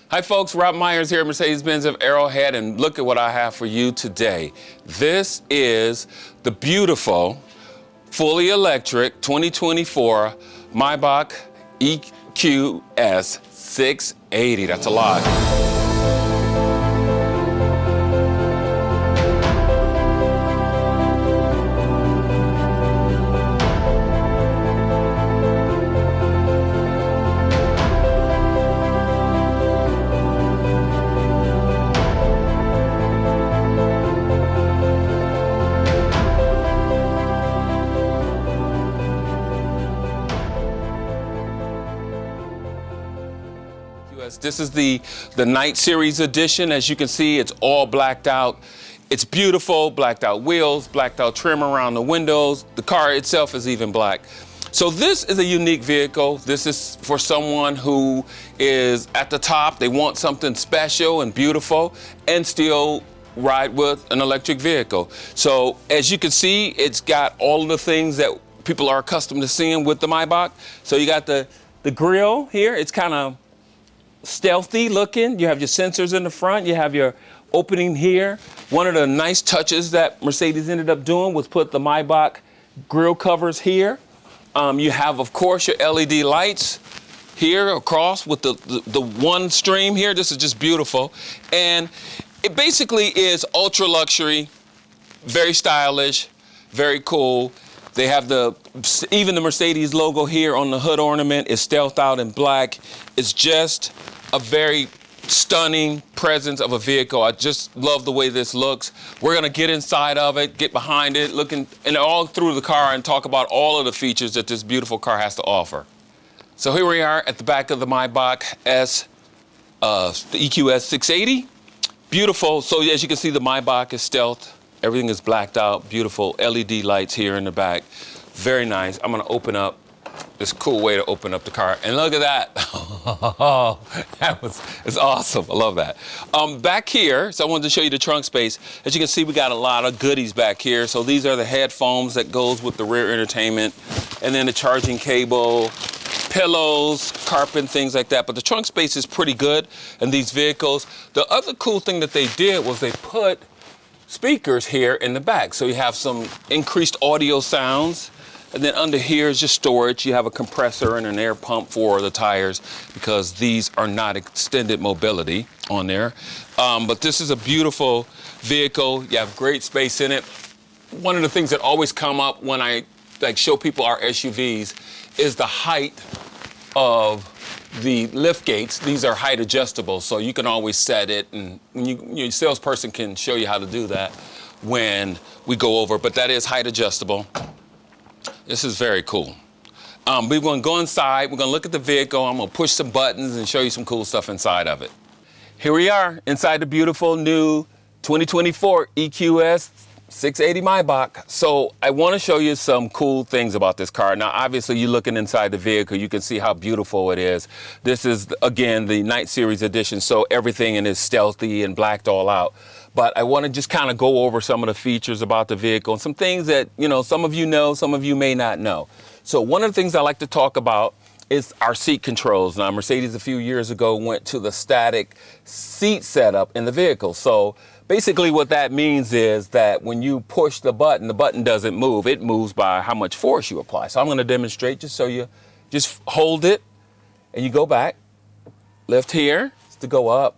Hi folks, Rob Myers here at Mercedes-Benz of Arrowhead, and look at what I have for you today. This is the beautiful, fully electric 2024 Maybach EQS 680. That's a lot. This is the Night Series edition. As you can see, it's all blacked out. It's beautiful, blacked out wheels, blacked out trim around the windows. The car itself is even black. So this is a unique vehicle. This is for someone who is at the top. They want something special and beautiful and still ride with an electric vehicle. So as you can see, it's got all of the things that people are accustomed to seeing with the Maybach. So you got the grille here. It's kind of stealthy looking. You have your sensors in the front. You have your opening here. One of the nice touches that Mercedes ended up doing was put the Maybach grille covers here. You have, of course, your LED lights here across with the one stream here. This is just beautiful. And it basically is ultra luxury, very stylish, very cool. They have even the Mercedes logo here on the hood ornament is stealthed out in black. It's just a very stunning presence of a vehicle. I just love the way this looks. We're gonna get inside of it, get behind it, looking and all through the car and talk about all of the features that this beautiful car has to offer. So here we are at the back of the Maybach the EQS 680. Beautiful. So as you can see, the Maybach is stealth. Everything is blacked out. Beautiful LED lights here in the back. Very nice. I'm gonna open up this cool way to open up the car. And look at that. Oh, it's awesome. I love that. Back here, so I wanted to show you the trunk space. As you can see, we got a lot of goodies back here. So these are the headphones that goes with the rear entertainment, and then the charging cable, pillows, carpet, things like that. But the trunk space is pretty good in these vehicles. The other cool thing that they did was they put speakers here in the back. So you have some increased audio sounds. And then under here is just storage. You have a compressor and an air pump for the tires because these are not extended mobility on there. But this is a beautiful vehicle. You have great space in it. One of the things that always come up when I show people our SUVs is the height of the lift gates. These are height adjustable, so you can always set it, and your salesperson can show you how to do that when we go over, but that is height adjustable. This is very cool. We're gonna go inside, we're gonna look at the vehicle, I'm gonna push some buttons and show you some cool stuff inside of it. Here we are inside the beautiful new 2024 EQS 680 Maybach. So I wanna show you some cool things about this car. Now, obviously you're looking inside the vehicle, you can see how beautiful it is. This is, again, the Night Series edition, so everything in is stealthy and blacked all out. But I want to just kind of go over some of the features about the vehicle and some things that, some of you know, some of you may not know. So one of the things I like to talk about is our seat controls. Now, Mercedes a few years ago went to the static seat setup in the vehicle. So basically what that means is that when you push the button doesn't move. It moves by how much force you apply. So I'm going to demonstrate just so you just hold it and you go back. Lift here to go up.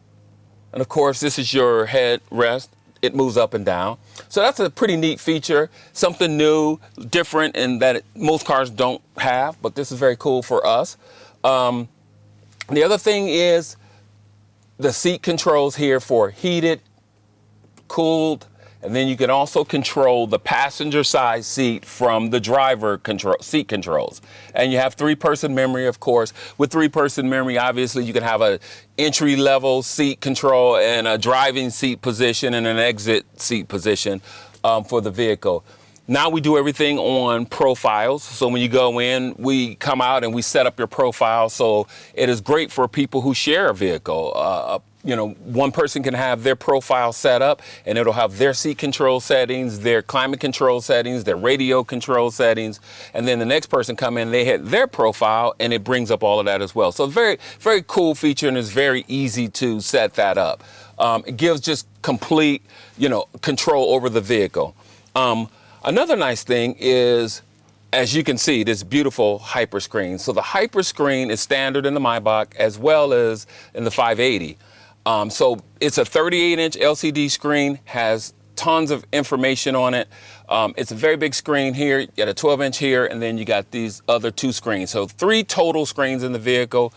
And of course, this is your head rest. It moves up and down. So that's a pretty neat feature, something new, different, and that most cars don't have, but this is very cool for us. The other thing is the seat controls here for heated, cooled, and then you can also control the passenger side seat from the driver seat controls. And you have 3-person memory, of course. With 3-person memory, obviously, you can have an entry-level seat control and a driving seat position and an exit seat position for the vehicle. Now we do everything on profiles. So when you go in, we come out and we set up your profile. So it is great for people who share a vehicle. you know, one person can have their profile set up and it'll have their seat control settings, their climate control settings, their radio control settings. And then the next person come in, they hit their profile and it brings up all of that as well. So very, very cool feature, and it's very easy to set that up. It gives just complete, you know, control over the vehicle. Another nice thing is, as you can see, this beautiful hyper screen. So the hyper screen is standard in the Maybach as well as in the 580. So it's a 38-inch LCD screen, has tons of information on it. It's a very big screen here. You got a 12-inch here, and then you got these other 2 screens. So 3 total screens in the vehicle.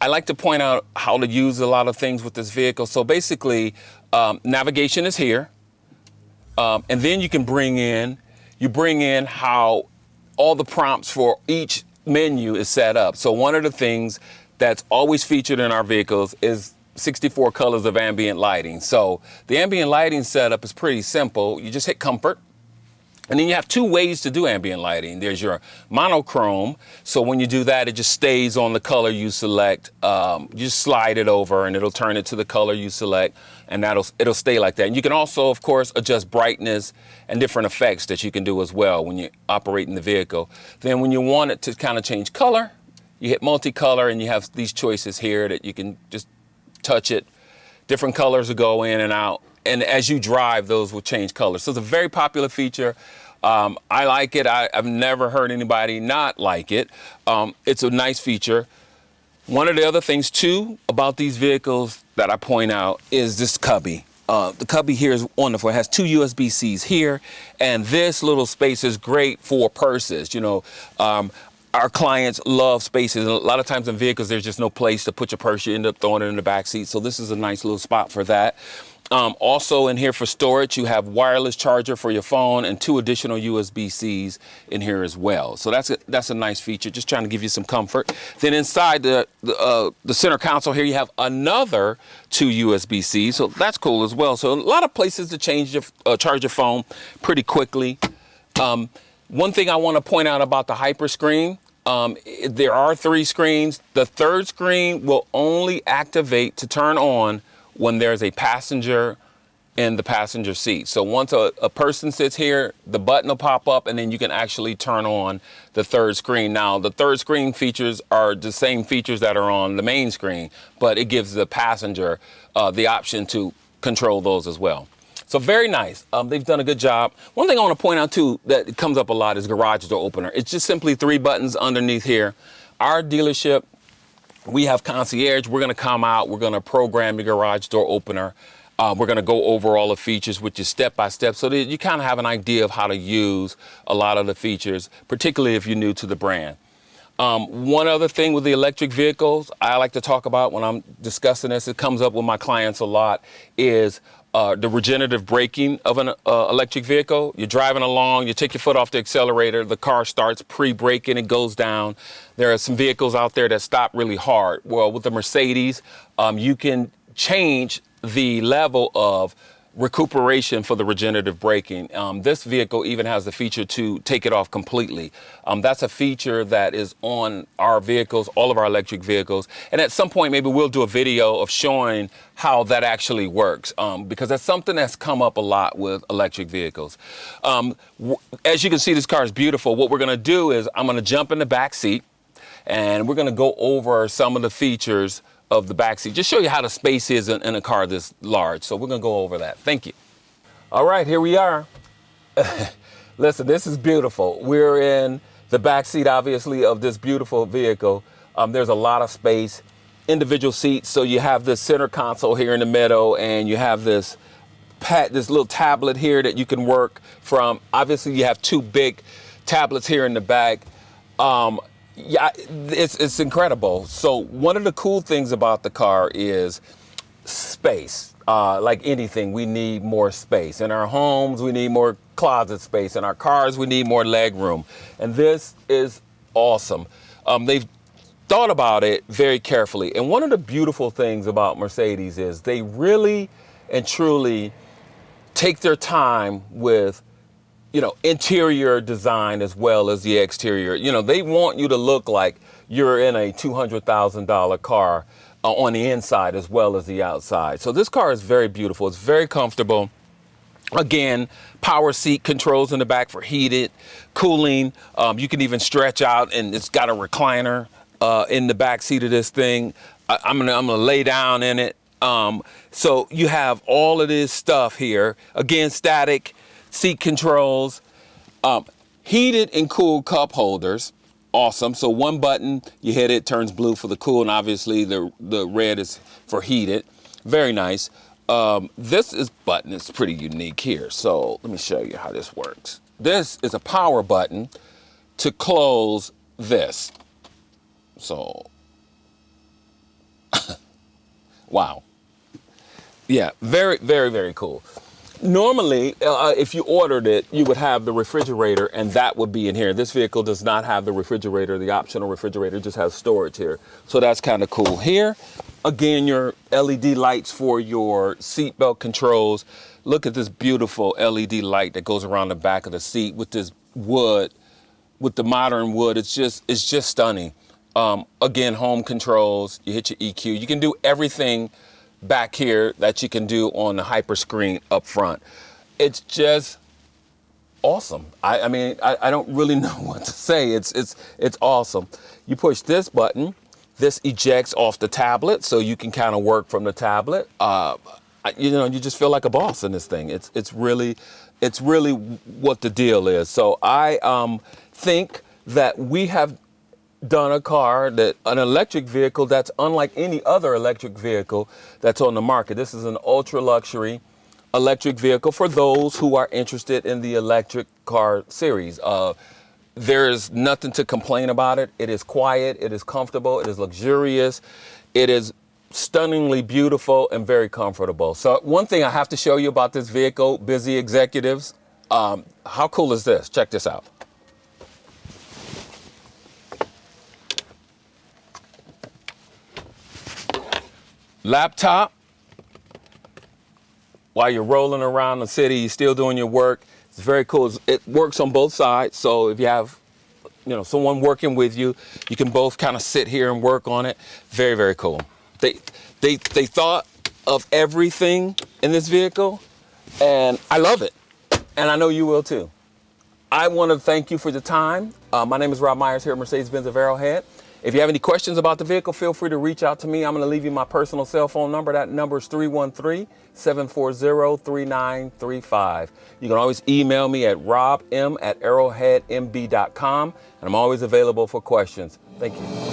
I like to point out how to use a lot of things with this vehicle. So basically, navigation is here. And then you can bring in how all the prompts for each menu is set up. So one of the things that's always featured in our vehicles is 64 colors of ambient lighting. So the ambient lighting setup is pretty simple. You just hit comfort. And then you have 2 ways to do ambient lighting. There's your monochrome. So when you do that, it just stays on the color you select. You just slide it over and it'll turn it to the color you select, and it'll stay like that. And you can also, of course, adjust brightness and different effects that you can do as well when you're operating the vehicle. Then when you want it to kind of change color, you hit multicolor and you have these choices here that you can just touch it. Different colors will go in and out. And as you drive, those will change colors. So it's a very popular feature. I like it. I've never heard anybody not like it. It's a nice feature. One of the other things, too, about these vehicles that I point out is this cubby. The cubby here is wonderful. It has 2 USB-Cs here, and this little space is great for purses. You know, our clients love spaces. A lot of times in vehicles, there's just no place to put your purse. You end up throwing it in the back seat. So this is a nice little spot for that. Also in here for storage, you have wireless charger for your phone and 2 additional USB-Cs in here as well. So that's a nice feature, just trying to give you some comfort. Then inside the center console here, you have another 2 USB-Cs, so that's cool as well. So a lot of places to change your charge your phone pretty quickly. One thing I want to point out about the hyper screen, there are 3 screens. The 3rd screen will only activate to turn on when there's a passenger in the passenger seat. So once a person sits here, the button will pop up and then you can actually turn on the 3rd screen. Now, the 3rd screen features are the same features that are on the main screen, but it gives the passenger the option to control those as well. So very nice. They've done a good job. One thing I want to point out too that comes up a lot is garage door opener. It's just simply 3 buttons underneath here. Our dealership, we have concierge. We're going to come out. We're going to program the garage door opener. We're going to go over all the features with you step by step so that you kind of have an idea of how to use a lot of the features, particularly if you're new to the brand. One other thing with the electric vehicles I like to talk about when I'm discussing this, it comes up with my clients a lot, is the regenerative braking of an electric vehicle. You're driving along, you take your foot off the accelerator, the car starts pre-braking, it goes down. There are some vehicles out there that stop really hard. Well, with the Mercedes, you can change the level of recuperation for the regenerative braking. This vehicle even has the feature to take it off completely. That's a feature that is on our vehicles, all of our electric vehicles. And at some point, maybe we'll do a video of showing how that actually works, because that's something that's come up a lot with electric vehicles. As you can see, this car is beautiful. What we're gonna do is I'm gonna jump in the back seat and we're gonna go over some of the features of the backseat. Just show you how the space is in a car this large. So we're gonna go over that. Thank you. All right, here we are. Listen, this is beautiful. We're in the backseat, obviously, of this beautiful vehicle. There's a lot of space, individual seats. So you have this center console here in the middle, and you have this little tablet here that you can work from. Obviously, you have 2 big tablets here in the back. Yeah, it's incredible. So one of the cool things about the car is space. Like anything, we need more space. In our homes, we need more closet space. In our cars, we need more leg room. And this is awesome. They've thought about it very carefully. And one of the beautiful things about Mercedes is they really and truly take their time with, you know, interior design as well as the exterior. You know, they want you to look like you're in a $200,000 car. on the inside as well as the outside. So this car is very beautiful. It's very comfortable. Again, power seat controls in the back for heated, cooling. You can even stretch out, and it's got a recliner in the back seat of this thing. I'm gonna lay down in it. So you have all of this stuff here. Again, static seat controls, heated and cooled cup holders. Awesome. So one button, you hit it, turns blue for the cool, and obviously the red is for heated. Very nice. This button is pretty unique here. So let me show you how this works. This is a power button to close this. So, wow. Yeah, very, very, very cool. Normally, if you ordered it, you would have the refrigerator, and that would be in here. This vehicle does not have the refrigerator. The optional refrigerator just has storage here. So that's kind of cool. Here, again, your LED lights for your seatbelt controls. Look at this beautiful LED light that goes around the back of the seat with this wood, with the modern wood. It's just stunning. Again, home controls. You hit your EQ. You can do everything back here that you can do on the hyper screen up front. It's just awesome. I mean, I don't really know what to say. It's awesome. You push this button, this ejects off the tablet, so you can kind of work from the tablet. You know, you just feel like a boss in this thing. It's really what the deal is. So I think that we have done a car, an electric vehicle that's unlike any other electric vehicle that's on the market. This is an ultra luxury electric vehicle for those who are interested in the electric car series. There's nothing to complain about it. It is quiet, it is comfortable, it is luxurious, it is stunningly beautiful and very comfortable. So one thing I have to show you about this vehicle, busy executives, how cool is this? Check this out. Laptop, while you're rolling around the city, you're still doing your work. It's very cool. It works on both sides. So if you have, you know, someone working with you, you can both kind of sit here and work on it. Very, very cool. They thought of everything in this vehicle, and I love it. And I know you will too. I want to thank you for the time. My name is Rob Myers here at Mercedes-Benz of Arrowhead. If you have any questions about the vehicle, feel free to reach out to me. I'm going to leave you my personal cell phone number. That number is 313-740-3935. You can always email me at rob.m@arrowheadmb.com, and I'm always available for questions. Thank you.